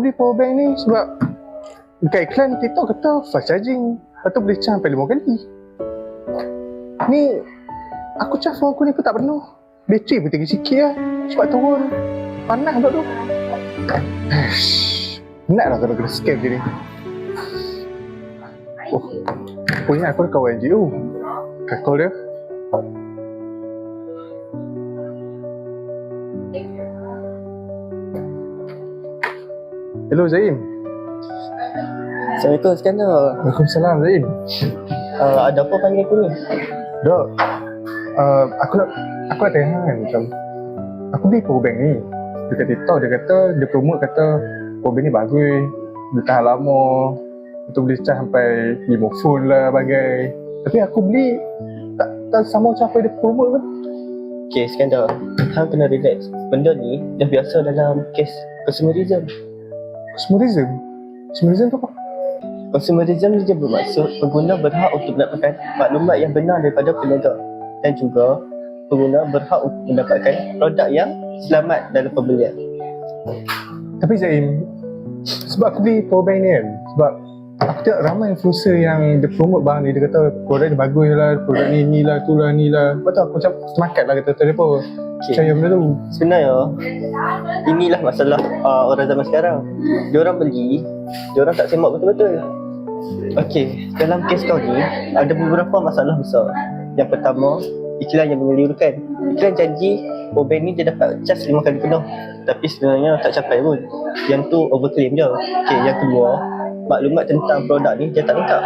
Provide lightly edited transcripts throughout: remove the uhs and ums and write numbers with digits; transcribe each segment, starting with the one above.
beli power bank ni sebab dekat iklan TikTok kata fast charging. Lepas tu boleh charge sampai 5 kali. Ni aku charge phone aku ni pun tak penuh. Bateri pun tinggi sikit lah. Cepat turun. Panas pula tu. Penat lah kalau kena scam je ni. Oh, punya aku ada kawan NGO. Kat call dia. Hello Zaim. Assalamualaikum Iskandar. Waalaikumsalam Zaim. Ada apa panggil aku ni? Dok, aku nak tanya kan macam aku beli power bank ni dekat TikTok. Dia kata, dia promote kata power bank ni bagus, dia tahan lama, untuk boleh charge sampai 5 phone lah bagai. Tapi aku beli tak sama macam apa dia promote kan. Okay Iskandar, hang kena relax. Benda ni dah biasa dalam kes consumerism. Consumerism? Consumerism tu apa? Consumerism dia bermaksud pengguna berhak untuk mendapatkan maklumat yang benar daripada peniaga, dan juga pengguna berhak untuk mendapatkan produk yang selamat dalam pembelian. Tapi Zaim, sebab aku beli power bank ni kan, sebab aku tengok ramai influencer yang dia promote barang ni. Dia kata produk ni bagus lah, produk ni lah, tu lah, ni lah. Lepas tu aku macam semakat lah kata dia pun percaya benda tu. Sebenarnya inilah masalah orang zaman sekarang. Diorang beli, diorang tak semak betul-betul. Okey, dalam kes kau ni ada beberapa masalah besar. Yang pertama, iklan yang mengelirukan. Iklan janji power bank ni dia dapat charge 5 kali penuh, tapi sebenarnya tak capai pun. Yang tu overclaim je. Okey, yang kedua, maklumat tentang produk ni dia tak lengkap.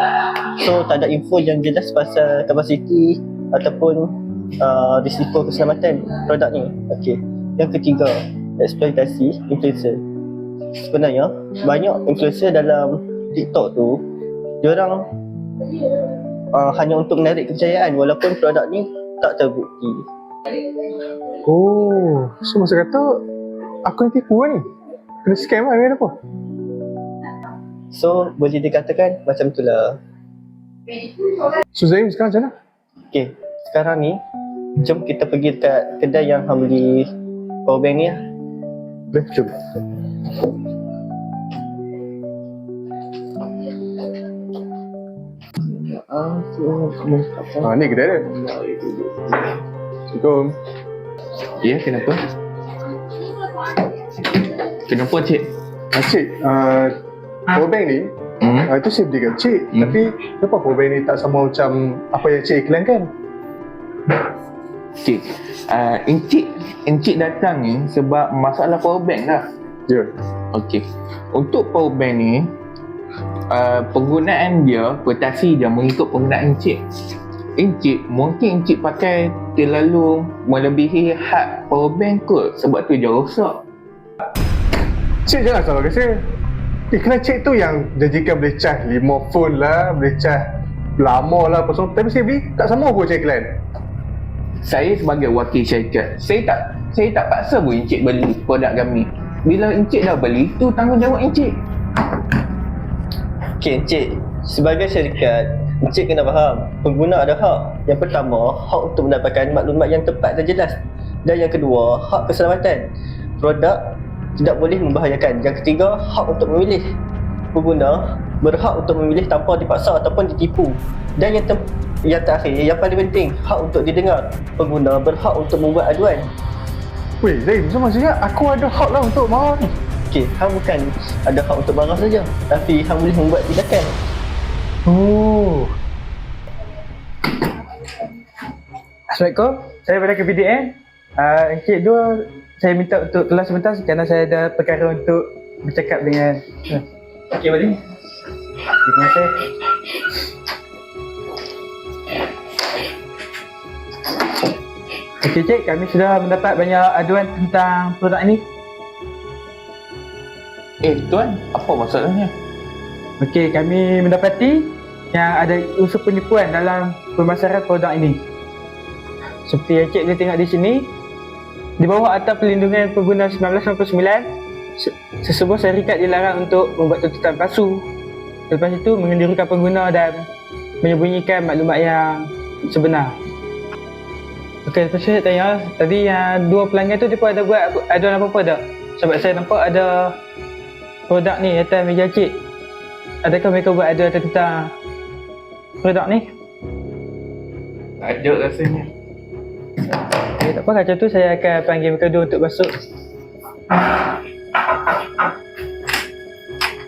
So tak ada info yang jelas pasal kapasiti ataupun risiko keselamatan produk ni. Okey. Yang ketiga, eksploitasi influencer. Sebenarnya banyak influencer dalam TikTok tu, diorang hanya untuk menarik kepercayaan walaupun produk ni tak terbukti. Oh, so masa kata aku ni tipu ni, kena scam lah ni apa? So boleh dikatakan macam itulah. So Zaim sekarang macam mana? Okey, sekarang ni jom kita pergi dekat kedai yang hang beli power bank ni lah. Boleh, jom. Ni kedai dia. Assalamualaikum. Ya, kenapa? Kenapa cik? Cik, power bank ni itu saya beli kat cik. Tapi kenapa power bank ni tak sama macam apa yang cik iklankan? Cik, Encik datang ni sebab masalah power bank lah. Ya. Okey. Untuk power bank ni, penggunaan dia, kotasi dia mengikut penggunaan Encik. Mungkin Encik pakai terlalu melebihi had power bank kot, sebab tu dia rosak. Cik jangan salahkan saya. Iklan cik tu yang janjikan boleh charge 5 phone lah, boleh charge lama lah apa semua. Tapi saya beli tak sama pun macam iklan. Saya sebagai wakil syarikat, saya tak paksa pun Encik beli produk kami. Bila Encik dah beli, tu tanggungjawab Encik. Okey Encik, sebagai syarikat, Encik kena faham, pengguna ada hak. Yang pertama, hak untuk mendapatkan maklumat yang tepat dan jelas. Dan yang kedua, hak keselamatan. Produk tidak boleh membahayakan. Yang ketiga, hak untuk memilih. Pengguna berhak untuk memilih tanpa dipaksa ataupun ditipu. Dan yang terakhir, yang paling penting, hak untuk didengar. Pengguna berhak untuk membuat aduan. Weh Zaim, so maksudnya aku ada hak lah untuk marah ni? Okey, hang bukan ada hak untuk marah saja, tapi hang boleh membuat tindakan. Oh. Assalamualaikum, saya pada KPDN. Encik dua, saya minta untuk kelas sebentar kerana saya ada perkara untuk bercakap dengan Okey, boleh? terima kasih. Okey cik, kami sudah mendapat banyak aduan tentang produk ini. Tuan, apa masalahnya? Okey, kami mendapati yang ada unsur penipuan dalam pemasaran produk ini. Seperti yang cik boleh tengok di sini, di bawah Akta Perlindungan Pengguna 1999, sesebuah syarikat dilarang untuk membuat tuntutan palsu. Lepas itu mengendirikan pengguna dan menyembunyikan maklumat yang sebenar. Okey, lepas saya tanya, tadi yang dua pelanggan tu dia pun ada buat aduan apa-apa tak? Sebab saya nampak ada produk ni atas meja cik. Adakah mereka buat ada tentang produk ni? Ada rasanya. Okay, tak apa, macam tu saya akan panggil mereka dua untuk masuk.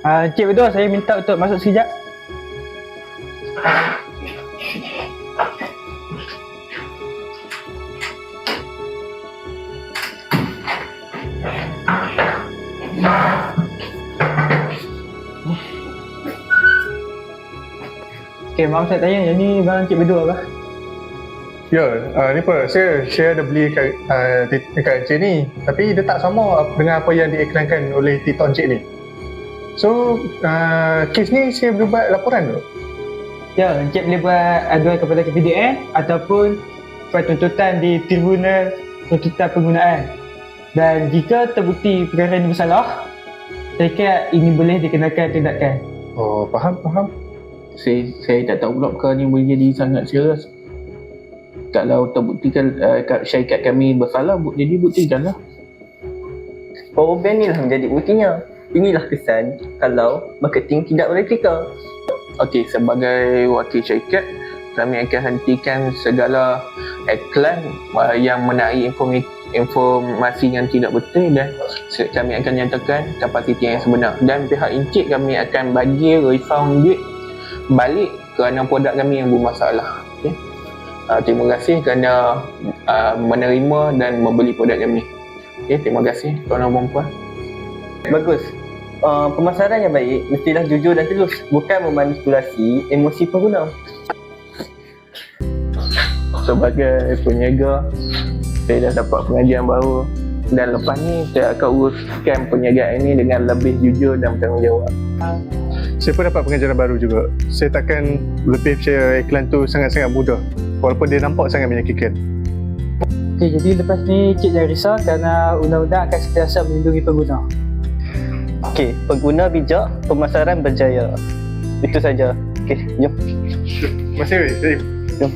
Cik berdua, saya minta untuk masuk sekejap. Okay, maaf saya tanya, yang ni barang cik berdua apa? Ya, ni apa, saya ada beli dekat Encik ni. Tapi dia tak sama dengan apa yang diiklankan oleh TikTok Encik ni. So, kes ni saya boleh buat laporan tu? Ya, Encik boleh buat aduan kepada KPDN ataupun buat tuntutan di Tribunal Tuntutan Penggunaan. Dan jika terbukti perkara ini bersalah, saya kira ini boleh dikenakan tindakan. Oh, faham. Saya tak tahu pula perkara ni boleh jadi sangat serius. Kalau terbuktikan syarikat kami bersalah, jadi buktikanlah. Power bank ni lah menjadi buktinya. Inilah kesan kalau marketing tidak beretika. Okey, sebagai wakil syarikat, kami akan hentikan segala iklan yang menarik informasi yang tidak betul, dan kami akan nyatakan kapasiti yang sebenar. Dan pihak Encik kami akan bagi refund duit balik kerana produk kami yang bermasalah. Okay? Terima kasih kerana menerima dan membeli produk kami. Okay, terima kasih tuan-tuan dan puan. Bagus. Pemasaran yang baik mestilah jujur dan telus, bukan memanipulasi emosi pengguna. Sebagai peniaga, saya dah dapat pengajian baru, dan lepas ni saya akan uruskan perniagaan ini dengan lebih jujur dan bertanggungjawab. Saya pun dapat pengajaran baru juga. Saya takkan lebih percaya iklan tu sangat-sangat mudah. Walaupun dia nampak sangat menyakitkan. Okey, jadi lepas ni cik jangan risau kerana undang-undang akan sentiasa melindungi pengguna. Okey, pengguna bijak, pemasaran berjaya. Itu saja. Okey, jom. Terima kasih, Wei. Jom.